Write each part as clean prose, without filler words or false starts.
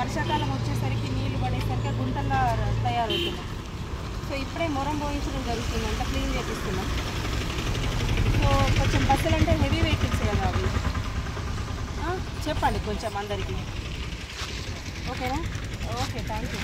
వర్షాకాలం వచ్చేసరికి నీళ్లు పడేసరికి గుంటల్లా తయారవుతున్నాం. సో ఇప్పుడే మొరం పోయించడం జరుగుతుంది, అంతా క్లీన్ చేపిస్తున్నాం. సో కొంచెం బస్సులు అంటే హెవీ వెహికల్స్ కదా అవి. చెప్పండి కొంచెం అందరికీ, ఓకేనా? Okay, thank you.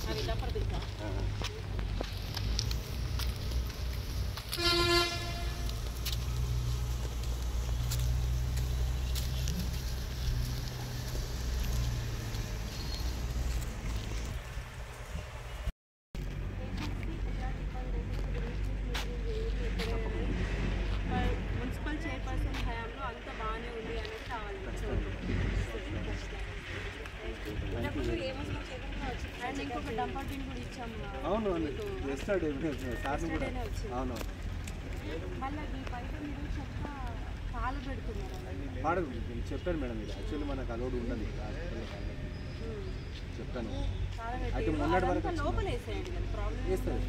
అవి డబ్బర్ బిల్లా మున్సిపల్ చైర్పర్సన్ హయాంలో అంతా బాగానే ఉంది అనేది కావాలి. అండ్ ఇంకొక డంపర్ బిన్ కూడా ఇచ్చాము. అవును, మళ్ళీ ఈ బయట మీరు చెత్త పాలు పెడుతున్నారు చెప్పాను మేడం. ఇది యాక్చువల్లీ మనకు అలౌడ్ ఉన్నది, చెప్తాను. అయితే మొన్నటి వరకు లోపల వేసేయండి కదా, ప్రాబ్లం వేస్తుంది.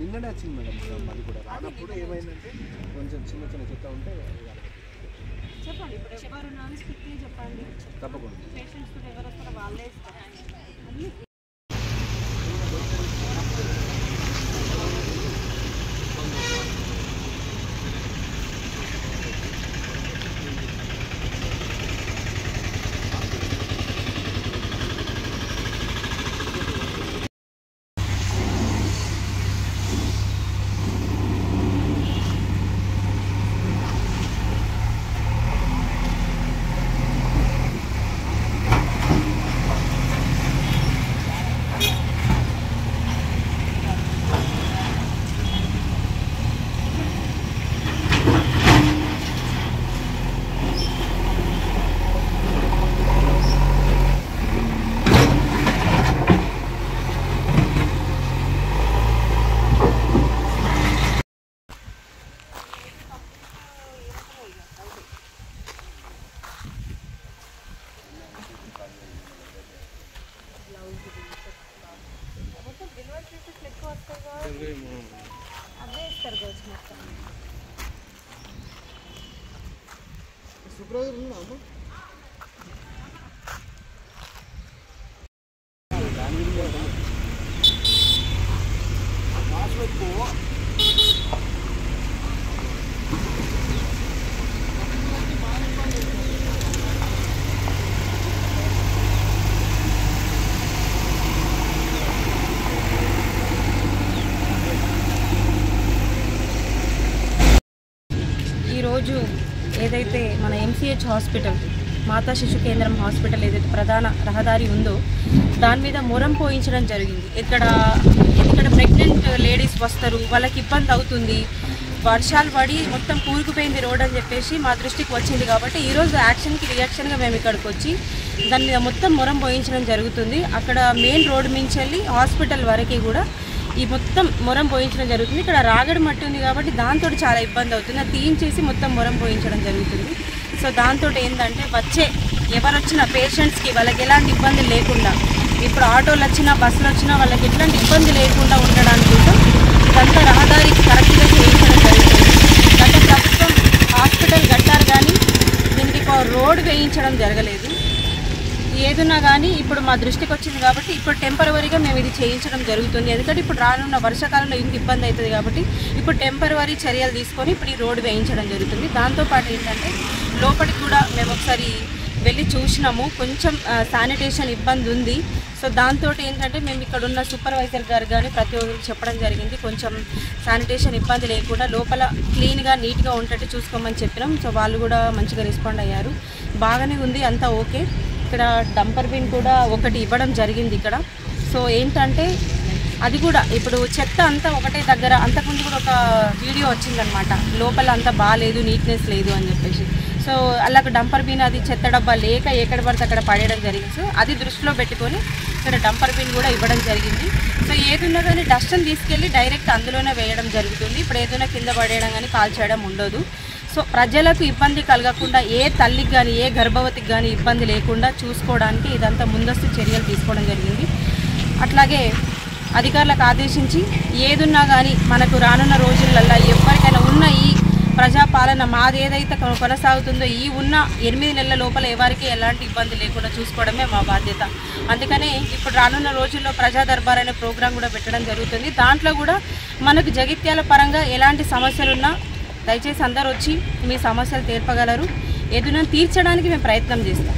నిన్ననే వచ్చింది మేడం. అది కూడా రానప్పుడు ఏమైందంటే కొంచెం చిన్న చెత్త ఉంటే చెప్పండి. ఇప్పుడు ఎవరు నాన్ స్ట్రిక్ట్లీ చెప్పండి, తప్పకుండా. పేషెంట్స్ కూడా ఎవరు వస్తారో వాళ్ళే ఇస్తారు. అవే ఇస్తారు కావచ్చు మొత్తం. ఈరోజు ఏదైతే మన ఎంసీహెచ్ హాస్పిటల్, మాతా శిశు కేంద్రం హాస్పిటల్ ఏదైతే ప్రధాన రహదారి ఉందో దాని మీద మొరం పోయించడం జరిగింది. ఇక్కడ ప్రెగ్నెంట్ లేడీస్ వస్తారు, వాళ్ళకి ఇబ్బంది అవుతుంది, వర్షాలు పడి మొత్తం కూరుకుపోయింది రోడ్ అని చెప్పేసి మా దృష్టికి వచ్చింది. కాబట్టి ఈరోజు రియాక్షన్గా మేము ఇక్కడికి వచ్చి దాని మీద మొత్తం మొరం పోయించడం జరుగుతుంది. అక్కడ మెయిన్ రోడ్ నుంచి వెళ్ళి హాస్పిటల్ వరకు కూడా ఈ మొత్తం మొరం పోయించడం జరుగుతుంది. ఇక్కడ రాగడి మట్టి ఉంది కాబట్టి దాంతో చాలా ఇబ్బంది అవుతుంది. అది తీయించేసి మొత్తం మొరం పోయించడం జరుగుతుంది. సో దాంతో ఏంటంటే వచ్చే ఎవరు వచ్చినా పేషెంట్స్కి వాళ్ళకి ఎలాంటి ఇబ్బంది లేకుండా, ఇప్పుడు ఆటోలు వచ్చినా బస్సులు వచ్చినా వాళ్ళకి ఎట్లాంటి ఇబ్బంది లేకుండా ఉండడానికి కోసం ఇదంతా రహదారికి కరెక్ట్గా చేయించడం జరుగుతుంది. గత ప్రభుత్వం హాస్పిటల్ కట్టారు కానీ దీనికి రోడ్ వేయించడం జరగలేదు. ఏదున్నా కానీ ఇప్పుడు మా దృష్టికి వచ్చింది కాబట్టి ఇప్పుడు టెంపరవరీగా మేము ఇది చేయించడం జరుగుతుంది. ఎందుకంటే ఇప్పుడు రానున్న వర్షాకాలంలో ఇంక ఇబ్బంది అవుతుంది కాబట్టి ఇప్పుడు టెంపరవరీ చర్యలు తీసుకొని ఇప్పుడు ఈ రోడ్డు వేయించడం జరుగుతుంది. దాంతోపాటు ఏంటంటే లోపలికి కూడా మేము ఒకసారి వెళ్ళి చూసినాము, కొంచెం శానిటేషన్ ఇబ్బంది ఉంది. సో దాంతో ఏంటంటే మేము ఇక్కడ ఉన్న సూపర్వైజర్ గారు కానీ ప్రతి ఒక్కరికి చెప్పడం జరిగింది, కొంచెం శానిటేషన్ ఇబ్బంది లేకుండా లోపల క్లీన్గా నీట్గా ఉండేట్టు చూసుకోమని చెప్పినాం. సో వాళ్ళు కూడా మంచిగా రెస్పాండ్ అయ్యారు, బాగానే ఉంది, అంతా ఓకే. ఇక్కడ డంపర్ బిన్ కూడా ఒకటి ఇవ్వడం జరిగింది ఇక్కడ. సో ఏంటంటే అది కూడా ఇప్పుడు చెత్త అంతా ఒకటే దగ్గర, అంతకుముందు కూడా ఒక వీడియో వచ్చిందనమాట, లోపల అంతా బాగాలేదు, నీట్నెస్ లేదు అని చెప్పేసి. సో అలాగ డంపర్ బిన్ అది చెత్త డబ్బా లేక ఎక్కడ పడితే అక్కడ పడేయడం జరిగింది. సో అది దృష్టిలో పెట్టుకొని ఇక్కడ డంపర్ బిన్ కూడా ఇవ్వడం జరిగింది. సో ఏదున్నా కానీ డస్ట్ని తీసుకెళ్ళి డైరెక్ట్ అందులోనే వేయడం జరుగుతుంది. ఇప్పుడు ఏదైనా కింద పడేయడం కానీ కాల్ చేయడం ఉండదు. సో ప్రజలకు ఇబ్బంది కలగకుండా ఏ తల్లికి కానీ ఏ గర్భవతికి కానీ ఇబ్బంది లేకుండా చూసుకోవడానికి ఇదంతా ముందస్తు చర్యలు తీసుకోవడం జరిగింది. అట్లాగే అధికారులకు ఆదేశించి ఏదున్నా కానీ మనకు రానున్న రోజులల్లో ఎవరికైనా ఉన్న ఈ ప్రజాపాలన మాది ఏదైతే కొనసాగుతుందో ఈ ఉన్న 8 నెలల లోపల ఎవరికి ఎలాంటి ఇబ్బంది లేకుండా చూసుకోవడమే మా బాధ్యత. అందుకనే ఇప్పుడు రానున్న రోజుల్లో ప్రజా దర్బార్ అనే ప్రోగ్రాం కూడా పెట్టడం జరుగుతుంది. దాంట్లో కూడా మనకు జగిత్యాల పరంగా ఎలాంటి సమస్యలున్నా దయచేసి అందరూ వచ్చి మీ సమస్యలు తీర్పగలరు. ఏదైనా తీర్చడానికి మేము ప్రయత్నం చేస్తాం.